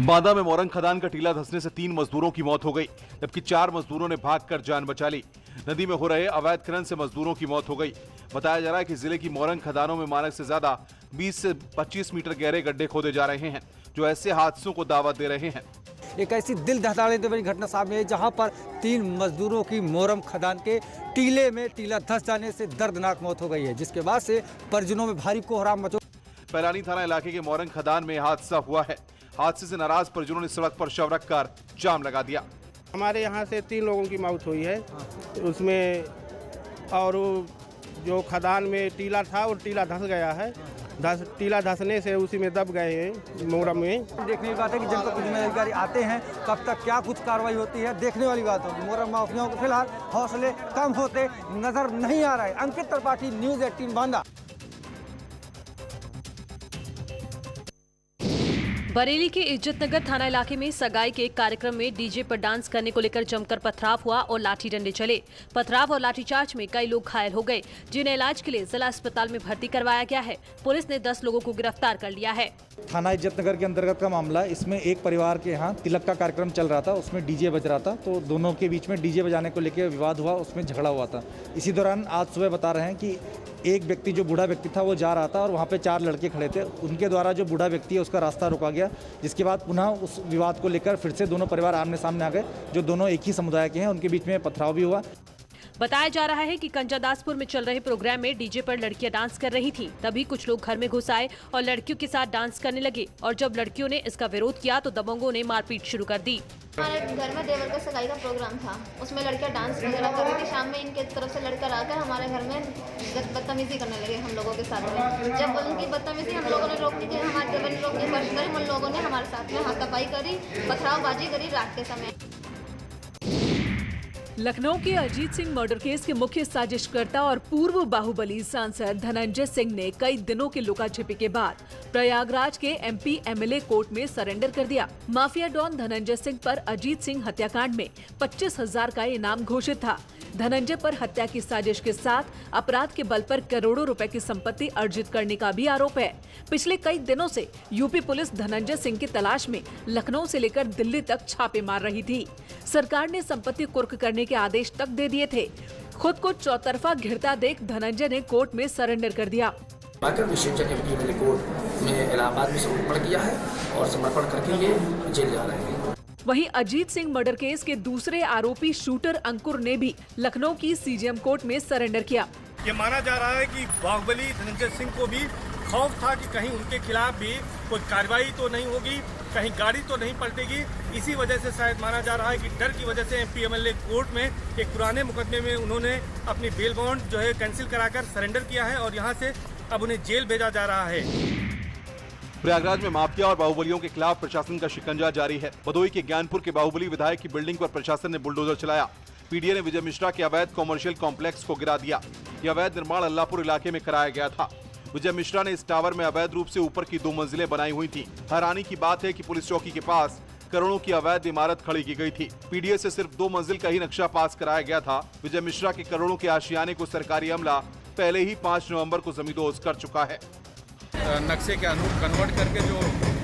बांदा में मोरंग खदान का टीला धंसने से 3 मजदूरों की मौत हो गई, जबकि 4 मजदूरों ने भागकर जान बचा ली। नदी में हो रहे अवैध खनन से मजदूरों की मौत हो गई। बताया जा रहा है कि जिले की मोरंग खदानों में मानक से ज्यादा 20 से 25 मीटर गहरे गड्ढे खोदे जा रहे हैं, जो ऐसे हादसों को दावत दे रहे हैं। एक ऐसी दिल दहला देने वाली घटना सामने आई जहां पर 3 मजदूरों की मोरंग खदान के टीले में टीला धंस जाने से दर्दनाक मौत हो गई है, जिसके बाद से परिजनों में भारी कोहराम मचा। पैलानी थाना इलाके के मोरंग खदान में हादसा हुआ है। हादसे से नाराज परिजनों ने सड़क पर शव रखकर जाम लगा दिया। हमारे यहाँ से 3 लोगों की मौत हुई है उसमें, और जो खदान में टीला था और टीला धंस गया है। टीला धंसने से उसी में दब गए हैं मोरम में। देखने की बात है कि जनपद के जिम्मेदारी आते हैं, कब तक क्या कुछ कार्रवाई होती है देखने वाली बात होगी। मोरम माफियाओं को फिलहाल हौसले कम होते नजर नहीं आ रहे। अंकित त्रिपाठी, न्यूज़ 18 बांदा। बरेली के इज्जतनगर थाना इलाके में सगाई के एक कार्यक्रम में डीजे पर डांस करने को लेकर जमकर पथराव हुआ और लाठी डंडे चले। पथराव और लाठीचार्ज में कई लोग घायल हो गए, जिन्हें इलाज के लिए जिला अस्पताल में भर्ती करवाया गया है। पुलिस ने 10 लोगों को गिरफ्तार कर लिया है। थाना इज्जतनगर के अंतर्गत का मामला। इसमें एक परिवार के यहाँ तिलक का कार्यक्रम चल रहा था, उसमें डीजे बज रहा था, तो दोनों के बीच में डीजे बजाने को लेकर विवाद हुआ, उसमें झगड़ा हुआ था। इसी दौरान आज सुबह बता रहे हैं कि एक व्यक्ति, जो बूढ़ा व्यक्ति था, वो जा रहा था और वहाँ पे 4 लड़के खड़े थे। उनके द्वारा जो बूढ़ा व्यक्ति है उसका रास्ता रोका गया, जिसके बाद पुनः उस विवाद को लेकर फिर से दोनों परिवार आमने सामने आ गए। जो दोनों एक ही समुदाय के हैं, उनके बीच में पथराव भी हुआ। बताया जा रहा है कि कंजादासपुर में चल रहे प्रोग्राम में डीजे पर लड़कियां डांस कर रही थीं। तभी कुछ लोग घर में घुस आए और लड़कियों के साथ डांस करने लगे, और जब लड़कियों ने इसका विरोध किया तो दबंगों ने मारपीट शुरू कर दी। हमारे घर में देवर का सगाई का प्रोग्राम था, उसमें लड़कियां डांस वगैरह कर रही थी। शाम में इनके तरफ से लड़का आकर हमारे घर में बदतमीजी करने लगे हम लोगों के साथ में। जब उनकी बदतमीजी हम लोगों ने रोकने के, हमारे देवर ने रोकने की कोशिश करी, उन लोगों ने हमारे साथ में हाथापाई करी, पथरावबाजी करी रात के समय। लखनऊ के अजीत सिंह मर्डर केस के मुख्य साजिशकर्ता और पूर्व बाहुबली सांसद धनंजय सिंह ने कई दिनों के लुकाछिपी के बाद प्रयागराज के एमपी एमएलए कोर्ट में सरेंडर कर दिया। माफिया डॉन धनंजय सिंह पर अजीत सिंह हत्याकांड में 25,000 का इनाम घोषित था। धनंजय पर हत्या की साजिश के साथ अपराध के बल पर करोड़ों रुपए की संपत्ति अर्जित करने का भी आरोप है। पिछले कई दिनों से यूपी पुलिस धनंजय सिंह की तलाश में लखनऊ से लेकर दिल्ली तक छापे मार रही थी। सरकार ने संपत्ति कुर्क करने के आदेश तक दे दिए थे। खुद को चौतरफा घिरता देख धनंजय ने कोर्ट में सरेंडर कर दिया। विशेष कोर्ट में इलाहाबाद में समर्पण किया है और समर्पण करके ये जेल जा रहे हैं। वहीं अजीत सिंह मर्डर केस के दूसरे आरोपी शूटर अंकुर ने भी लखनऊ की सीजेएम कोर्ट में सरेंडर किया। ये माना जा रहा है कि बाहुबली धनंजय सिंह को भी खौफ था कि कहीं उनके खिलाफ भी कोई कार्रवाई तो नहीं होगी, कहीं गाड़ी तो नहीं पलटेगी। इसी वजह से शायद माना जा रहा है कि डर की वजह से एमपी एमएलए कोर्ट में एक पुराने मुकदमे में उन्होंने अपनी बेल बॉन्ड जो है कैंसिल कराकर सरेंडर किया है और यहाँ से अब उन्हें जेल भेजा जा रहा है। प्रयागराज में माफिया और बाहुबलियों के खिलाफ प्रशासन का शिकंजा जारी है। भदोही के ज्ञानपुर के बाहुबली विधायक की बिल्डिंग पर प्रशासन ने बुलडोजर चलाया। पीडीए ने विजय मिश्रा के अवैध कॉमर्शियल कॉम्प्लेक्स को गिरा दिया। यह अवैध निर्माण अल्लाहपुर इलाके में कराया गया था। विजय मिश्रा ने इस टावर में अवैध रूप से ऊपर की 2 मंजिलें बनाई हुई थी। हैरानी की बात है कि पुलिस चौकी के पास करोड़ों की अवैध इमारत खड़ी की गई थी। पीडीए से सिर्फ 2 मंजिल का ही नक्शा पास कराया गया था। विजय मिश्रा के करोड़ों के आशियाने को सरकारी अमला पहले ही 5 नवंबर को जमींदोज कर चुका है। नक्शे के अनुरूप कन्वर्ट करके जो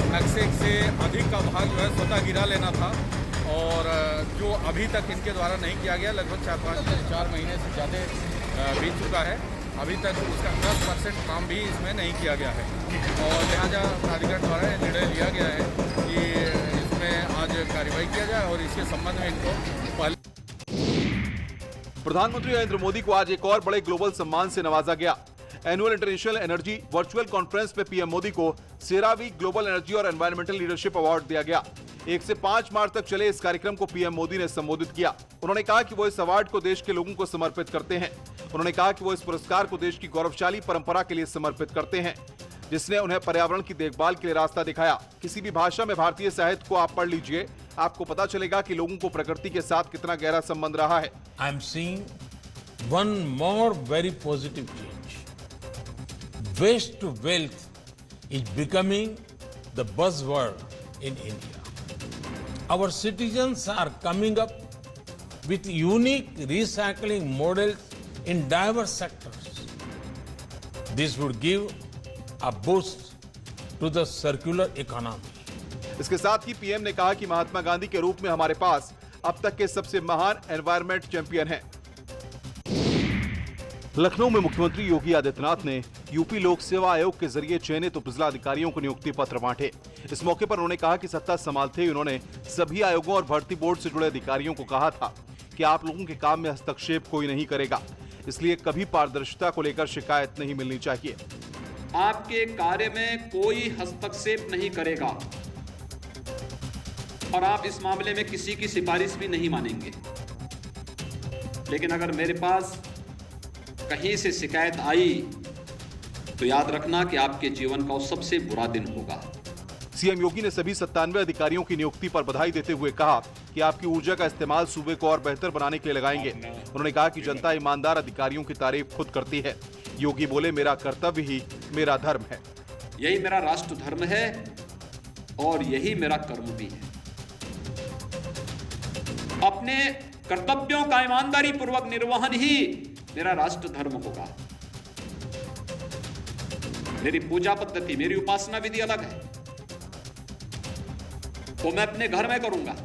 नक्शे से अधिक का भाग जो है स्वतः गिरा लेना था, और जो अभी तक इनके द्वारा नहीं किया गया, लगभग 4 महीने से ज़्यादा बीत चुका है। अभी तक उसका 10% काम भी इसमें नहीं किया गया है, और लिहाजा प्राधिकरण द्वारा निर्णय लिया गया है कि इसमें आज कार्रवाई किया जाए और इसके संबंध में इनको प्रधानमंत्री नरेंद्र मोदी को आज एक और बड़े ग्लोबल सम्मान से नवाजा गया। Annual international energy virtual conference में पीएम मोदी को सेरावीक ग्लोबल एनर्जी और एनवायरमेंटल लीडरशिप अवार्ड दिया गया। 1 से 5 मार्च तक चले इस कार्यक्रम को पीएम मोदी ने संबोधित किया। उन्होंने कहा कि वो इस अवार्ड को देश के लोगों को समर्पित करते हैं। उन्होंने कहा कि वो इस पुरस्कार को देश की गौरवशाली परंपरा के लिए समर्पित करते हैं, जिसने उन्हें पर्यावरण की देखभाल के लिए रास्ता दिखाया। किसी भी भाषा में भारतीय साहित्य को आप पढ़ लीजिए, आपको पता चलेगा कि लोगों को प्रकृति के साथ कितना गहरा संबंध रहा है। I am seeing one more very positive change. Waste to wealth is becoming the buzzword in India. Our citizens are coming up with unique recycling models in diverse sectors. This would give a boost to the circular economy. इसके साथ ही PM ने कहा कि महात्मा गांधी के रूप में हमारे पास अब तक के सबसे महान एनवायरमेंट चैंपियन हैं। लखनऊ में मुख्यमंत्री योगी आदित्यनाथ ने यूपी लोक सेवा आयोग के जरिए चयनित उपजिला अधिकारियों को नियुक्ति पत्र बांटे। इस मौके पर उन्होंने कहा कि सत्ता संभालते ही उन्होंने सभी आयोगों और भर्ती बोर्ड से जुड़े अधिकारियों को कहा था कि आप लोगों के काम में हस्तक्षेप कोई नहीं करेगा, इसलिए कभी पारदर्शिता को लेकर शिकायत नहीं मिलनी चाहिए। आपके कार्य में कोई हस्तक्षेप नहीं करेगा और आप इस मामले में किसी की सिफारिश भी नहीं मानेंगे। लेकिन अगर मेरे पास कहीं से शिकायत आई तो याद रखना कि आपके जीवन का वो सबसे बुरा दिन होगा। सीएम योगी ने सभी 97 अधिकारियों की नियुक्ति पर बधाई देते हुए कहा कि आपकी ऊर्जा का इस्तेमाल सूबे को और बेहतर बनाने के लिए लगाएंगे। उन्होंने कहा कि जनता ईमानदार अधिकारियों की तारीफ खुद करती है। योगी बोले, मेरा कर्तव्य ही मेरा धर्म है। यही मेरा राष्ट्र धर्म है और यही मेरा कर्म भी है। अपने कर्तव्यों का ईमानदारी पूर्वक निर्वहन ही मेरा राष्ट्र धर्म होगा। मेरी पूजा पद्धति, मेरी उपासना विधि अलग है, तो मैं अपने घर में करूंगा।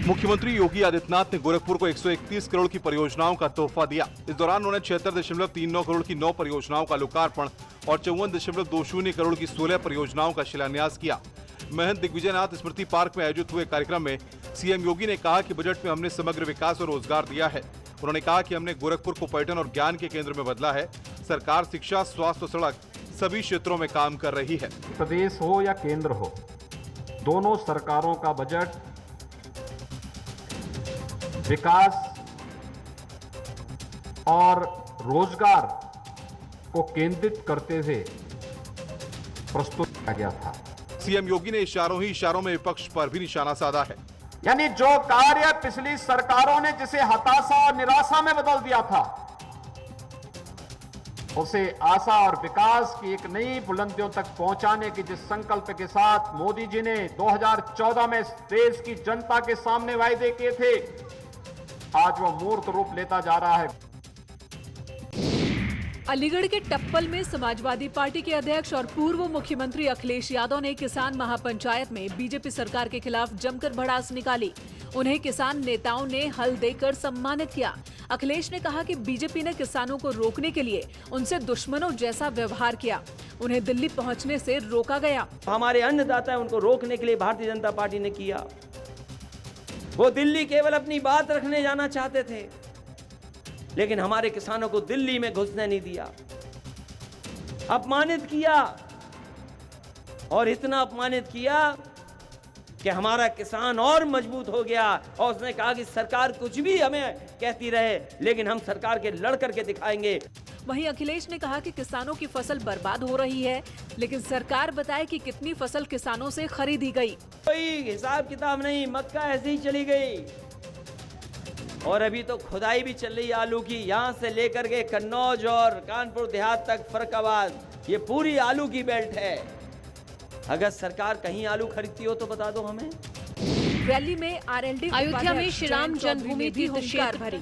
मुख्यमंत्री योगी आदित्यनाथ ने गोरखपुर को 131 करोड़ की परियोजनाओं का तोहफा दिया। इस दौरान उन्होंने 76.39 करोड़ की 9 परियोजनाओं का लोकार्पण और 54.20 करोड़ की 16 परियोजनाओं का शिलान्यास किया। महंत दिग्विजयनाथ स्मृति पार्क में आयोजित हुए कार्यक्रम में सीएम योगी ने कहा कि बजट में हमने समग्र विकास और रोजगार दिया है। उन्होंने कहा कि हमने गोरखपुर को पर्यटन और ज्ञान के केंद्र में बदला है। सरकार शिक्षा, स्वास्थ्य और सड़क सभी क्षेत्रों में काम कर रही है। प्रदेश हो या केंद्र हो, दोनों सरकारों का बजट विकास और रोजगार को केंद्रित करते हुए प्रस्तुत किया गया था। सीएम योगी ने इशारों ही इशारों में विपक्ष पर भी निशाना साधा है। यानी जो कार्य पिछली सरकारों ने जिसे हताशा और निराशा में बदल दिया था, उसे आशा और विकास की एक नई बुलंदियों तक पहुंचाने की जिस संकल्प के साथ मोदी जी ने 2014 में देश की जनता के सामने वायदे किए थे, आज वो मूर्त रूप लेता जा रहा है। अलीगढ़ के टप्पल में समाजवादी पार्टी के अध्यक्ष और पूर्व मुख्यमंत्री अखिलेश यादव ने किसान महापंचायत में बीजेपी सरकार के खिलाफ जमकर भड़ास निकाली। उन्हें किसान नेताओं ने हल देकर सम्मानित किया। अखिलेश ने कहा कि बीजेपी ने किसानों को रोकने के लिए उनसे दुश्मनों जैसा व्यवहार किया। उन्हें दिल्ली पहुंचने से रोका गया। हमारे अन्नदाता उनको रोकने के लिए भारतीय जनता पार्टी ने किया। वो दिल्ली केवल अपनी बात रखने जाना चाहते थे, लेकिन हमारे किसानों को दिल्ली में घुसने नहीं दिया, अपमानित किया और इतना अपमानित किया कि हमारा किसान और मजबूत हो गया। और उसने कहा कि सरकार कुछ भी हमें कहती रहे, लेकिन हम सरकार के लड़ करके दिखाएंगे। वहीं अखिलेश ने कहा कि किसानों की फसल बर्बाद हो रही है, लेकिन सरकार बताए कि कितनी फसल किसानों से खरीदी गई। कोई हिसाब किताब नहीं, मक्का ऐसे ही चली गई और अभी तो खुदाई भी चल रही है आलू की। यहाँ से लेकर के कन्नौज और कानपुर देहात तक, फर्रुखाबाद, ये पूरी आलू की बेल्ट है। अगर सरकार कहीं आलू खरीदती हो तो बता दो हमें। रैली में आरएलडी अयोध्या में श्री राम जन्मभूमि तीर्थ क्षेत्र भरी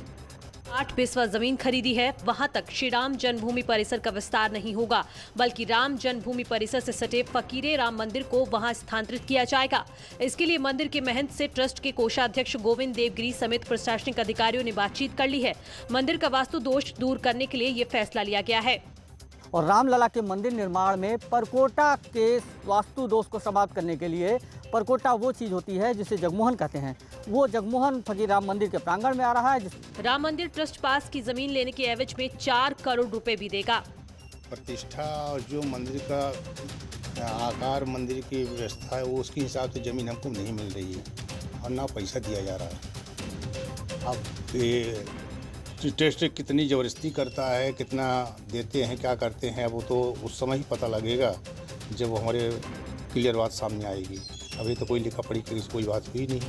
8 बिस्वा जमीन खरीदी है। वहां तक श्री राम जन्मभूमि परिसर का विस्तार नहीं होगा, बल्कि राम जन्मभूमि परिसर से सटे फकीरे राम मंदिर को वहां स्थानांतरित किया जाएगा। इसके लिए मंदिर के महंत से ट्रस्ट के कोषाध्यक्ष गोविंद देवगिरी समेत प्रशासनिक अधिकारियों ने बातचीत कर ली है। मंदिर का वास्तु दोष दूर करने के लिए ये फैसला लिया गया है। और रामलला के मंदिर निर्माण में परकोटा के वास्तु दोष को समाप्त करने के लिए, परकोटा वो चीज होती है जिसे जगमोहन कहते हैं, वो जगमोहन फकीर राम मंदिर के प्रांगण में आ रहा है। राम मंदिर ट्रस्ट पास की जमीन लेने के एवज में 4 करोड़ रुपए भी देगा। प्रतिष्ठा और जो मंदिर का आकार, मंदिर की व्यवस्था है, वो उसके हिसाब से जमीन हमको नहीं मिल रही है और ना पैसा दिया जा रहा है। अब ये टेस्ट कितनी ज़बरदस्ती करता है, कितना देते हैं, क्या करते हैं, वो तो उस समय ही पता लगेगा जब वो हमारे क्लियर बात सामने आएगी। अभी तो कोई लिखा पढ़ी की कोई बात हुई नहीं।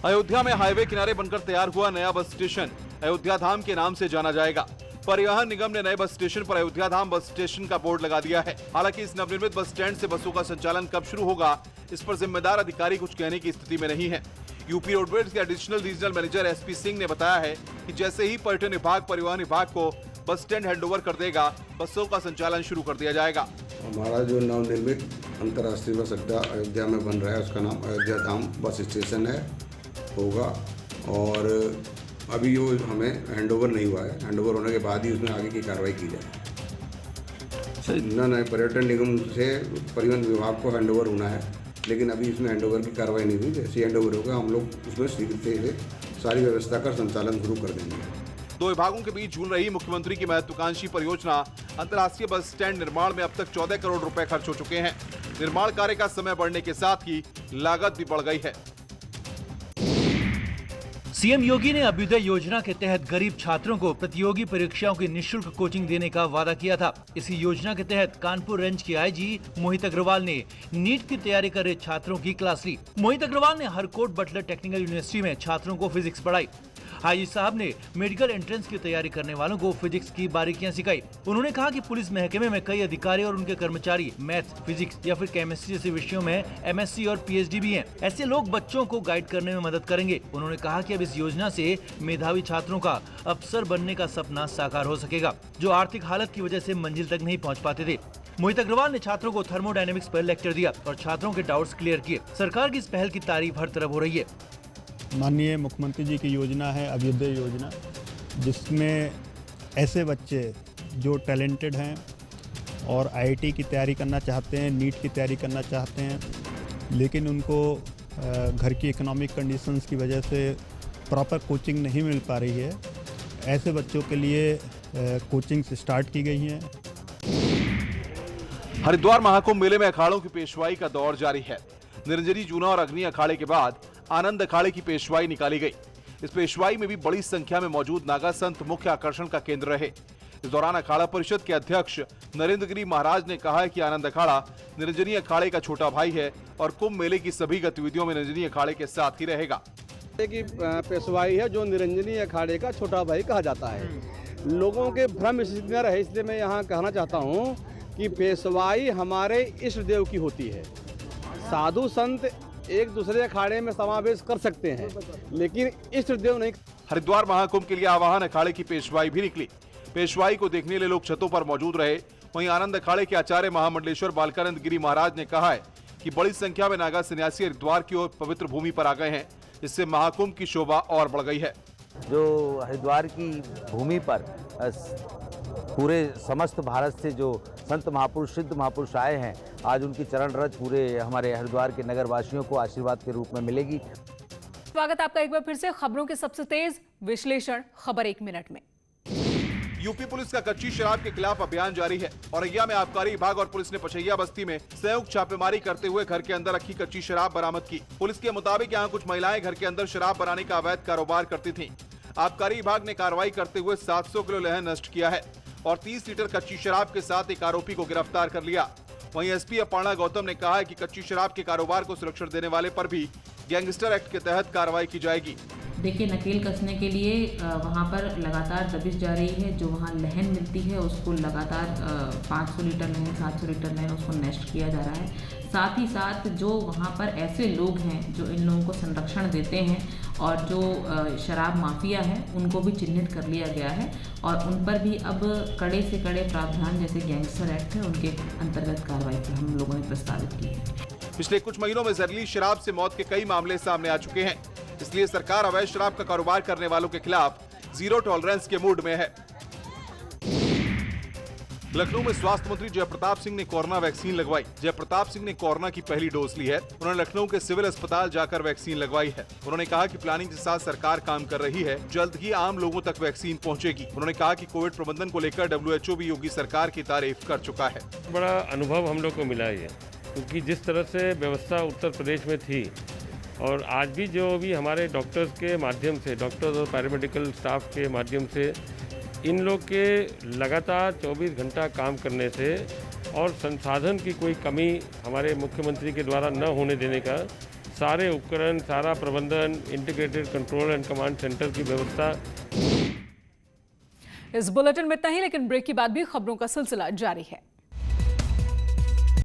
अयोध्या में हाईवे किनारे बनकर तैयार हुआ नया बस स्टेशन अयोध्या धाम के नाम से जाना जाएगा। परिवहन निगम ने नए बस स्टेशन पर अयोध्या धाम बस स्टेशन का बोर्ड लगा दिया है। हालांकि इस नवनिर्मित बस स्टैंड से बसों का संचालन कब शुरू होगा, इस पर जिम्मेदार अधिकारी कुछ कहने की स्थिति में नहीं है। यूपी रोडवेज के additional regional manager SP Singh ने बताया है कि जैसे ही पर्यटन विभाग परिवहन विभाग को बस स्टैंड हैंडओवर कर देगा, बसों का संचालन शुरू कर दिया जाएगा। हमारा जो नवनिर्मित अंतर्राष्ट्रीय बस अड्डा अयोध्या में बन रहा है, उसका नाम अयोध्या धाम बस स्टेशन है होगा। और अभी वो हमें हैंडओवर नहीं हुआ है, हैंडओवर होने के बाद ही उसमें आगे की कार्रवाई की जाए। न पर्यटन निगम से परिवहन विभाग को हैंडओवर होना है, लेकिन अभी इसमें हैंडओवर की कार्रवाई नहीं हुई। जैसे हैंडओवर होगा हम लोग उसमें शीघ्रता से सारी व्यवस्था कर संचालन शुरू कर देंगे। दो विभागों के बीच झूल रही मुख्यमंत्री की महत्वाकांक्षी परियोजना अंतर्राष्ट्रीय बस स्टैंड निर्माण में अब तक 14 करोड़ रुपए खर्च हो चुके हैं। निर्माण कार्य का समय बढ़ने के साथ ही लागत भी बढ़ गई है। सीएम योगी ने अभ्युदय योजना के तहत गरीब छात्रों को प्रतियोगी परीक्षाओं की निःशुल्क कोचिंग देने का वादा किया था। इसी योजना के तहत कानपुर रेंज के आईजी मोहित अग्रवाल ने नीट की तैयारी कर रहे छात्रों की क्लास ली। मोहित अग्रवाल ने हरकोट बटलर टेक्निकल यूनिवर्सिटी में छात्रों को फिजिक्स पढ़ाई। आईजी साहब ने मेडिकल एंट्रेंस की तैयारी करने वालों को फिजिक्स की बारीकियां सिखाई। उन्होंने कहा कि पुलिस महकमे में कई अधिकारी और उनके कर्मचारी मैथ्स, फिजिक्स या फिर केमिस्ट्री जैसे विषयों में एमएससी और पीएचडी भी हैं। ऐसे लोग बच्चों को गाइड करने में मदद करेंगे। उन्होंने कहा कि अब इस योजना से मेधावी छात्रों का अफसर बनने का सपना साकार हो सकेगा, जो आर्थिक हालत की वजह से मंजिल तक नहीं पहुँच पाते थे। मोहित अग्रवाल ने छात्रों को थर्मोडायनेमिक्स पर लेक्चर दिया और छात्रों के डाउट्स क्लियर किए। सरकार की इस पहल की तारीफ हर तरफ हो रही है। माननीय मुख्यमंत्री जी की योजना है अभ्युदय योजना, जिसमें ऐसे बच्चे जो टैलेंटेड हैं और आईआईटी की तैयारी करना चाहते हैं, नीट की तैयारी करना चाहते हैं, लेकिन उनको घर की इकोनॉमिक कंडीशंस की वजह से प्रॉपर कोचिंग नहीं मिल पा रही है, ऐसे बच्चों के लिए कोचिंग्स स्टार्ट की गई हैं। हरिद्वार महाकुंभ मेले में अखाड़ों की पेशवाई का दौर जारी है। निरंजनी, जूना और अग्नि अखाड़े के बाद आनंद अखाड़े की पेशवाई निकाली गई। इस पेशवाई में भी बड़ी संख्या में मौजूद नागा संत मुख्य आकर्षण का केंद्र रहे। इस दौरान अखाड़ा परिषद के अध्यक्ष नरेंद्र गिरी महाराज ने कहा है कि आनंद अखाड़ा निरंजनी अखाड़े का छोटा भाई है और कुंभ मेले की सभी गतिविधियों में निरंजनी अखाड़े के साथ ही रहेगा। पेशवाई है जो निरंजनी अखाड़े का छोटा भाई कहा जाता है। लोगों के भ्रम स्थिति में रहे, इसलिए मैं यहाँ कहना चाहता हूँ कि पेशवाई हमारे इष्ट देव की होती है। साधु संत एक दूसरे अखाड़े में समावेश कर सकते हैं, लेकिन इष्ट देव नहीं। हरिद्वार महाकुंभ के लिए आवाहन अखाड़े की पेशवाई भी निकली। पेशवाई को देखने लिए लोग छतों पर मौजूद रहे। वहीं आनंद अखाड़े के आचार्य महामंडलेश्वर बालकानंद गिरी महाराज ने कहा है कि बड़ी संख्या में नागा सन्यासी हरिद्वार की ओर पवित्र भूमि पर आ गए हैं, जिससे महाकुंभ की शोभा और बढ़ गई है। जो हरिद्वार की भूमि पर पूरे समस्त भारत से जो संत महापुरुष, सिद्ध महापुरुष आए हैं, आज उनकी चरण रज पूरे हमारे हरिद्वार के नगर वासियों को आशीर्वाद के रूप में मिलेगी। स्वागत आपका एक बार फिर से खबरों के सबसे तेज विश्लेषण खबर 1 मिनट में। यूपी पुलिस का कच्ची शराब के खिलाफ अभियान जारी है। औरैया में आबकारी विभाग और पुलिस ने पचैया बस्ती में संयुक्त छापेमारी करते हुए घर के अंदर रखी कच्ची शराब बरामद की। पुलिस के मुताबिक यहाँ कुछ महिलाएं घर के अंदर शराब बनाने का अवैध कारोबार करती थीं। आबकारी विभाग ने कार्रवाई करते हुए 700 किलो लहन नष्ट किया है और 30 लीटर कच्ची शराब के साथ एक आरोपी को गिरफ्तार कर लिया। वहीं एसपी अपर्णा गौतम ने कहा है कि कच्ची शराब के कारोबार को सुरक्षा देने वाले पर भी गैंगस्टर एक्ट के तहत कार्रवाई की जाएगी। देखिए, नकेल कसने के लिए वहाँ पर लगातार दबिश जा रही है। जो वहाँ लहन मिलती है उसको लगातार 500 लीटर लहन, 700 लीटर लहन उसको नष्ट किया जा रहा है। साथ ही साथ जो वहाँ पर ऐसे लोग हैं जो इन लोगों को संरक्षण देते हैं और जो शराब माफिया है, उनको भी चिन्हित कर लिया गया है और उन पर भी अब कड़े से कड़े प्रावधान जैसे गैंगस्टर एक्ट है उनके अंतर्गत कार्रवाई पर हम लोगों ने प्रस्तावित की है। पिछले कुछ महीनों में जहरीली शराब से मौत के कई मामले सामने आ चुके हैं, इसलिए सरकार अवैध शराब का कारोबार करने वालों के खिलाफ जीरो टॉलरेंस के मूड में है। लखनऊ में स्वास्थ्य मंत्री जयप्रताप सिंह ने कोरोना वैक्सीन लगवाई। जयप्रताप सिंह ने कोरोना की पहली डोज ली है। उन्होंने लखनऊ के सिविल अस्पताल जाकर वैक्सीन लगवाई है। उन्होंने कहा कि प्लानिंग के साथ सरकार काम कर रही है, जल्द ही आम लोगों तक वैक्सीन पहुंचेगी। उन्होंने कहा कि कोविड प्रबंधन को लेकर WHO भी योगी सरकार की तारीफ कर चुका है। बड़ा अनुभव हम लोग को मिला है, क्योंकि जिस तरह से व्यवस्था उत्तर प्रदेश में थी और आज भी जो भी हमारे डॉक्टर्स के माध्यम से, डॉक्टर्स और पैरामेडिकल स्टाफ के माध्यम से इन लोग के लगातार 24 घंटा काम करने से और संसाधन की कोई कमी हमारे मुख्यमंत्री के द्वारा न होने देने का, सारे उपकरण, सारा प्रबंधन, integrated control and command centre की व्यवस्था। इस बुलेटिन में इतना ही, लेकिन ब्रेक के बाद भी खबरों का सिलसिला जारी है।